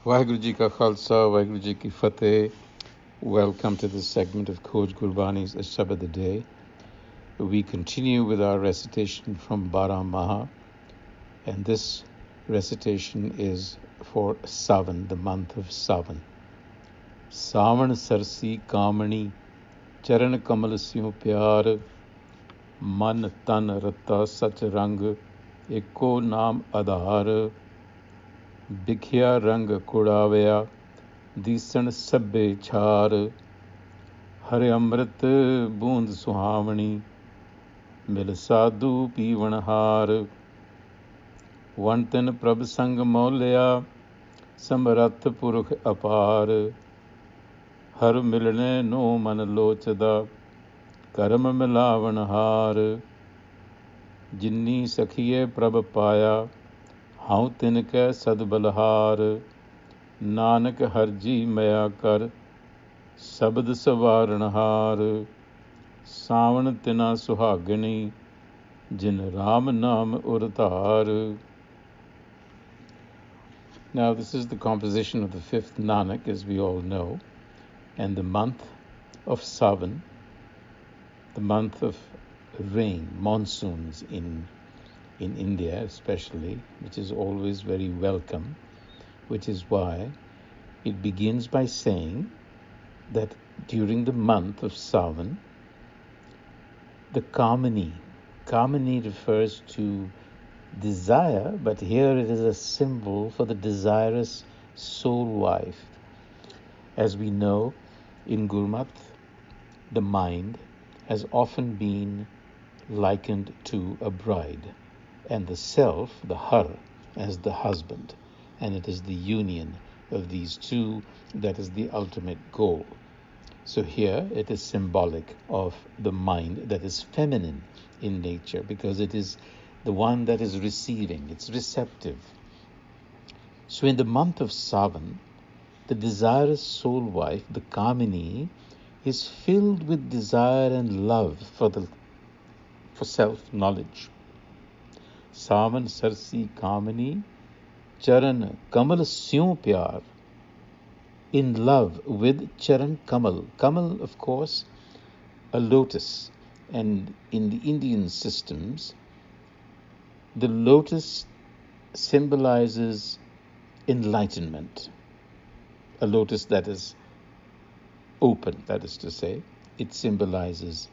Waheguru Ji Ka Khalsa, Waheguru Ji Ki Fateh. Welcome to this segment of Khoj Gurbani's a-sabad-a-day. We continue with our recitation from Bara Maha, and this recitation is for Savan, the month of Savan. Savan Sarsi Kamini, Charan Kamal Syo Pyar, Man Tan Ratta Sach Rang, Eko Naam Adhar, Bikhya Rang Kudavaya, Disan Sabbe Chhar, Hare Amrit Boond Suhavani, Mil Sadhu Pivanhar, Vantan Prabh Sang Maulya, Samrat Purukh Apar, Har Milne No Man Lochda, Karam Milavanhar, Jinni Sakhiye Prabh Paya, Hau Tinke Sad Balhar, Nanak Harji Maya Kar, Sabad Savarnhar, Savan Tina Suhagani, Jin Ram Nam Urtar. Now, this is the composition of the fifth Nanak, as we all know, and the month of Savan, the month of rain, monsoons in India especially, which is always very welcome, which is why it begins by saying that during the month of Savan, the Kamini refers to desire, but here it is a symbol for the desirous soul wife. As we know, in Gurmat, the mind has often been likened to a bride, and the self, the har, as the husband, and it is the union of these two that is the ultimate goal. So here it is symbolic of the mind that is feminine in nature, because it is the one that is receiving, it's receptive. So in the month of Savan, the desirous soul wife, the Kamini, is filled with desire and love for self-knowledge. Savan Sarsi Kamini, Charan Kamal Syo Pyar, in love with Charan Kamal. Kamal, of course, a lotus. And in the Indian systems, the lotus symbolizes enlightenment. A lotus that is open, that is to say, it symbolizes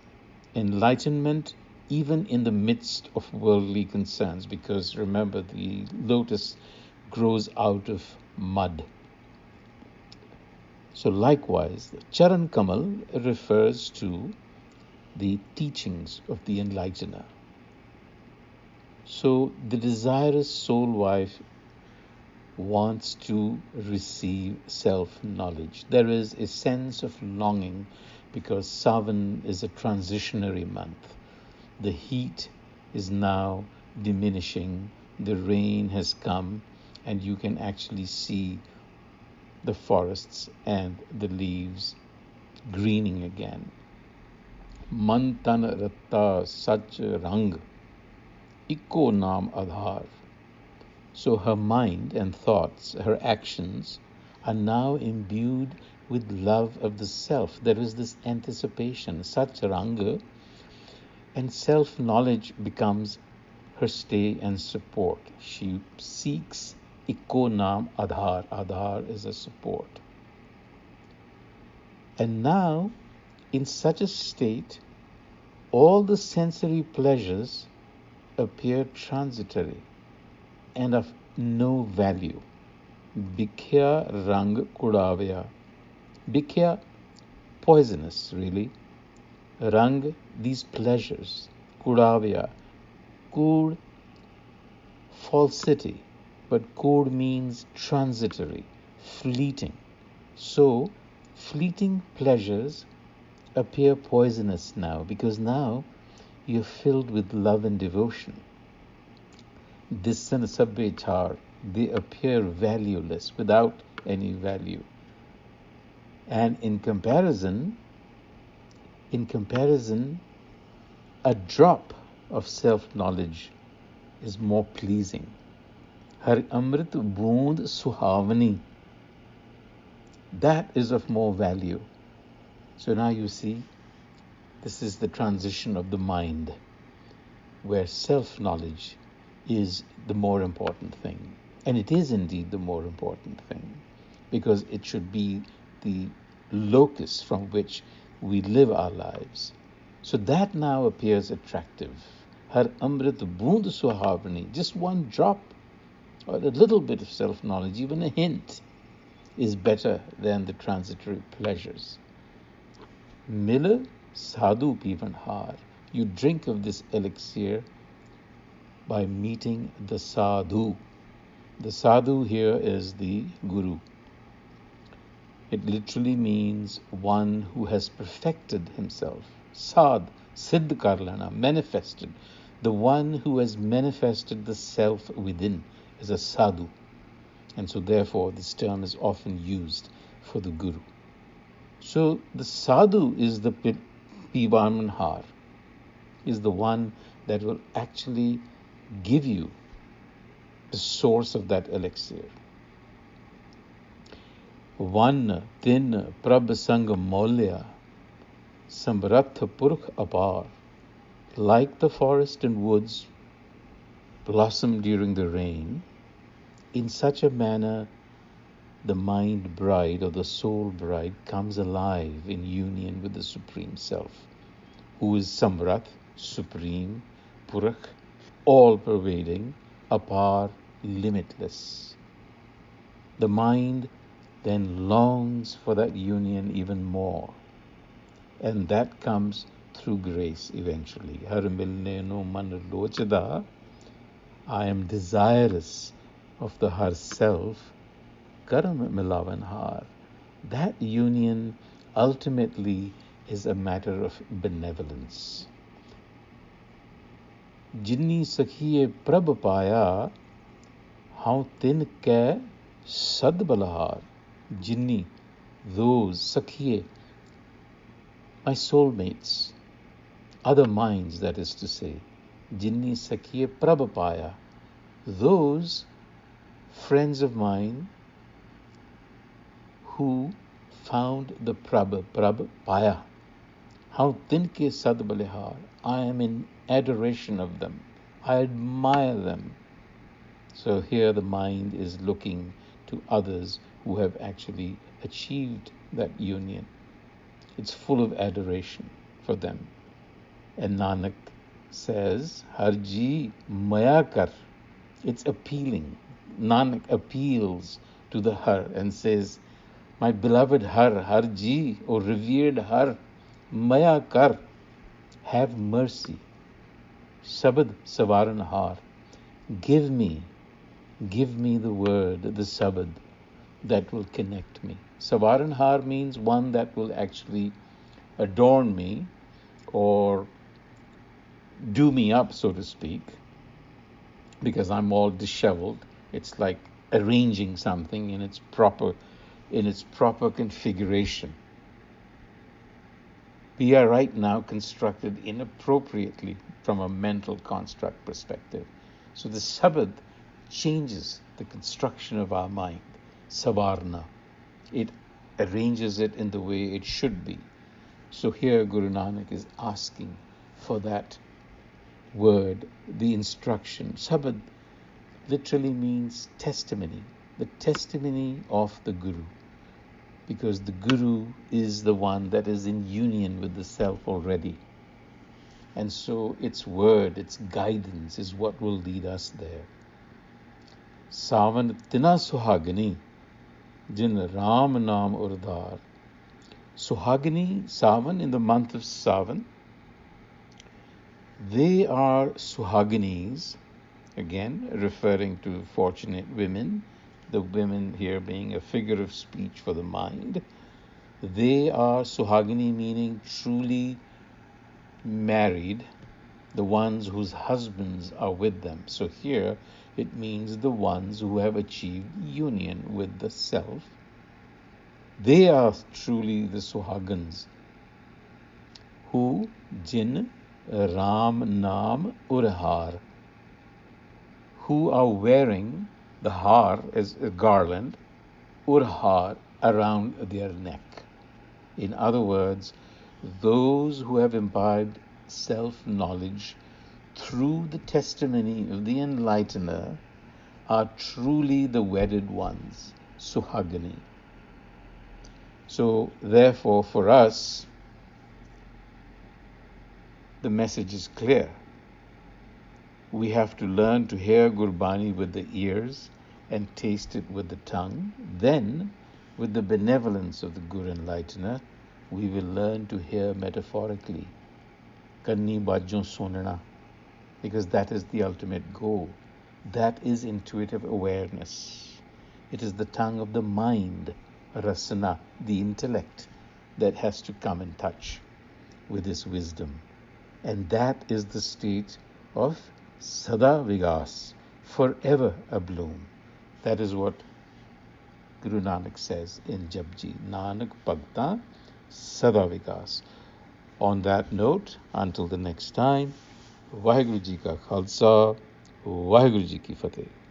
enlightenment even in the midst of worldly concerns, because remember, the lotus grows out of mud. So likewise, the Charan Kamal refers to the teachings of the enlightener. So the desirous soul wife wants to receive self-knowledge. There is a sense of longing because Savan is a transitionary month. The heat is now diminishing, the rain has come, and you can actually see the forests and the leaves greening again. Man tan ratta sach rang, iko naam adhar. So her mind and thoughts, her actions, are now imbued with love of the self. There is this anticipation, sach rang, and self-knowledge becomes her stay and support. She seeks iko naam adhar. Adhar is a support. And now, in such a state, all the sensory pleasures appear transitory and of no value. Bikhya rang kudavaya. Bikhya, poisonous really. Rang, these pleasures. Kudavaya. Kud, falsity. But kud means transitory, fleeting. So, fleeting pleasures appear poisonous now, because now you're filled with love and devotion. Disan sabbe chhar, they appear valueless, without any value. And in comparison, a drop of self-knowledge is more pleasing. Har amrit boond suhavani, that is of more value. So now you see, this is the transition of the mind, where self-knowledge is the more important thing. And it is indeed the more important thing, because it should be the locus from which we live our lives. So that now appears attractive. Har amrit boond suhavani, just one drop or a little bit of self-knowledge, even a hint, is better than the transitory pleasures. Mila sadhu pivan har. You drink of this elixir by meeting the sadhu. The sadhu here is the guru. It literally means one who has perfected himself. Sad, siddh kar lena, manifested. The one who has manifested the self within is a sadhu. And so therefore this term is often used for the guru. So the sadhu is the pivanmanhar, is the one that will actually give you the source of that elixir. One tin prabh sang molya samratha purkh apar. Like the forest and woods blossom during the rain, in such a manner the mind bride or the soul bride comes alive in union with the Supreme Self, who is Samrat, supreme, Purakh, all-pervading, apar, limitless. The mind then longs for that union even more, and that comes through grace eventually. Har milne no man lochda, I am desirous of the Har self, karam milavan har. That union ultimately is a matter of benevolence. Jinni sakhiye prabh paya, how tin ke sad balahar. Jinni, those sakhiye, my soulmates, other minds, that is to say. Jinni sakhiye prabh paya, those friends of mine who found the prabh paya. How tinke sad balihar. I am in adoration of them. I admire them. So here the mind is looking to others who have actually achieved that union. It's full of adoration for them. And Nanak says, Harji maya kar. It's appealing. Nanak appeals to the Har and says, my beloved Har, Harji, or revered Har, maya kar, have mercy. Sabad savaran har. Give me the word, the sabad, that will connect me. Savaran har means one that will actually adorn me or do me up, so to speak, because I'm all disheveled. It's like arranging something in its proper configuration. We are right now constructed inappropriately from a mental construct perspective. So the sabad changes the construction of our mind. Savarna. It arranges it in the way it should be. So here Guru Nanak is asking for that word, the instruction. Sabad literally means testimony, the testimony of the Guru, because the Guru is the one that is in union with the self already. And so its word, its guidance is what will lead us there. Savan tina suhagani, jin Ram naam urdhar. Suhagani, Savan, in the month of Savan, they are Suhaginis, again referring to fortunate women, the women here being a figure of speech for the mind. They are Suhagini, meaning truly married, the ones whose husbands are with them. So here it means the ones who have achieved union with the self. They are truly the Suhagans, who jin Ram Naam Urhar, who are wearing the har as a garland, urhar around their neck. In other words, those who have imbibed self-knowledge through the testimony of the enlightener are truly the wedded ones, Suhagini. So, therefore, for us, the message is clear. We have to learn to hear Gurbani with the ears and taste it with the tongue. Then, with the benevolence of the Guru Enlightener, we will learn to hear metaphorically. Kanni bajjon sunna, because that is the ultimate goal. That is intuitive awareness. It is the tongue of the mind, rasana, the intellect, that has to come in touch with this wisdom. And that is the state of sada vigas, forever abloom. That is what Guru Nanak says in Japji, Nanak Bhakta Sada Vikas. On that note, until the next time, Vaheguru Ji Ka Khalsa, Vaheguru Ji Ki Fateh.